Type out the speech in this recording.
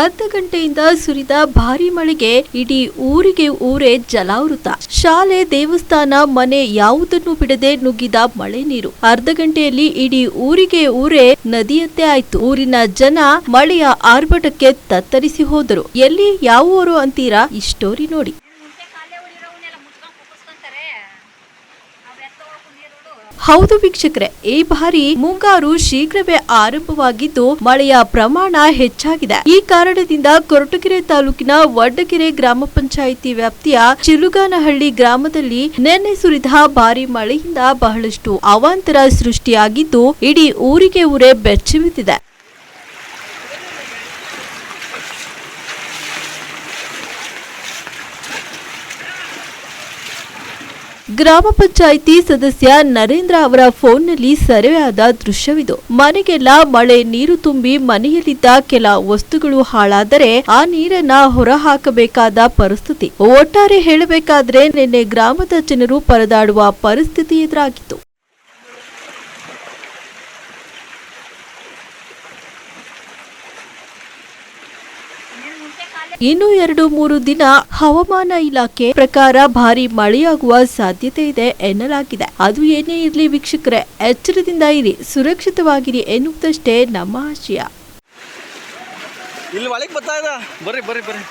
ಅರ್ಧ ಗಂಟೆಯಿಂದ ಸುರಿದ ಭಾರಿ ಮಳೆಗೆ ಇಡೀ ಊರೇ ಜಲಾವೃತ. ಶಾಲೆ, ದೇವಸ್ಥಾನ, ಮನೆ ಯಾವುದನ್ನು ಬಿಡದೆ ನುಗ್ಗಿದ ಮಳೆ ನೀರು ಅರ್ಧ ಗಂಟೆಯಲ್ಲಿ ಇಡೀ ಊರೇ ನದಿಯಂತೆ ಆಯ್ತು. ಊರಿನ ಜನ ಮಳೆಯ ಆರ್ಭಟಕ್ಕೆ ತತ್ತರಿಸಿ ಹೋದರು. ಎಲ್ಲಿ ಯಾವ ಊರು ಅಂತೀರಾ? ಈ ಸ್ಟೋರಿ ನೋಡಿ. ಹೌದು ವೀಕ್ಷಕರೇ, ಈ ಬಾರಿ ಮುಂಗಾರು ಶೀಘ್ರವೇ ಆರಂಭವಾಗಿದ್ದು ಮಳೆಯ ಪ್ರಮಾಣ ಹೆಚ್ಚಾಗಿದೆ. ಈ ಕಾರಣದಿಂದ ಕೊರಟಗೆರೆ ತಾಲೂಕಿನ ವಡ್ಡಗೆರೆ ಗ್ರಾಮ ಪಂಚಾಯಿತಿ ವ್ಯಾಪ್ತಿಯ ಚಿಲುಗಾನಹಳ್ಳಿ ಗ್ರಾಮದಲ್ಲಿ ನಿನ್ನೆ ಸುರಿದ ಭಾರಿ ಮಳೆಯಿಂದ ಬಹಳಷ್ಟು ಅವಾಂತರ ಸೃಷ್ಟಿಯಾಗಿದ್ದು ಇಡೀ ಊರೇ ಬೆಚ್ಚಬಿದ್ದಿದೆ. ಗ್ರಾಮ ಪಂಚಾಯಿತಿ ಸದಸ್ಯ ನರೇಂದ್ರ ಅವರ ಫೋನ್ನಲ್ಲಿ ಸೆರೆಯಾದ ದೃಶ್ಯವಿದು. ಮನೆಗೆಲ್ಲ ಮಳೆ ನೀರು ತುಂಬಿ ಮನೆಯಲ್ಲಿದ್ದ ಕೆಲ ವಸ್ತುಗಳು ಹಾಳಾದರೆ ಆ ನೀರನ್ನ ಹೊರಹಾಕಬೇಕಾದ ಪರಿಸ್ಥಿತಿ. ಒಟ್ಟಾರೆ ಹೇಳಬೇಕಾದ್ರೆ ನಿನ್ನೆ ಗ್ರಾಮದ ಜನರು ಪರದಾಡುವ ಪರಿಸ್ಥಿತಿ ಎದುರಾಗಿತ್ತು. ಇನ್ನು 2-3 ದಿನ ಹವಾಮಾನ ಇಲಾಖೆ ಪ್ರಕಾರ ಭಾರಿ ಮಳೆಯಾಗುವ ಸಾಧ್ಯತೆ ಇದೆ ಎನ್ನಲಾಗಿದೆ. ಅದು ಏನೇ ಇರಲಿ ವೀಕ್ಷಕರೇ, ಎಚ್ಚರದಿಂದ ಇರಿ, ಸುರಕ್ಷಿತವಾಗಿರಿ ಎನ್ನುವುದಷ್ಟೇ ನಮ್ಮ ಆಶಯ. ಇಲ್ಲಿ ಒಳಗೆ ಬರ್ತಾ ಇದೆ. ಬರ್ರಿ ಬರ್ರಿ ಬರ್ರಿ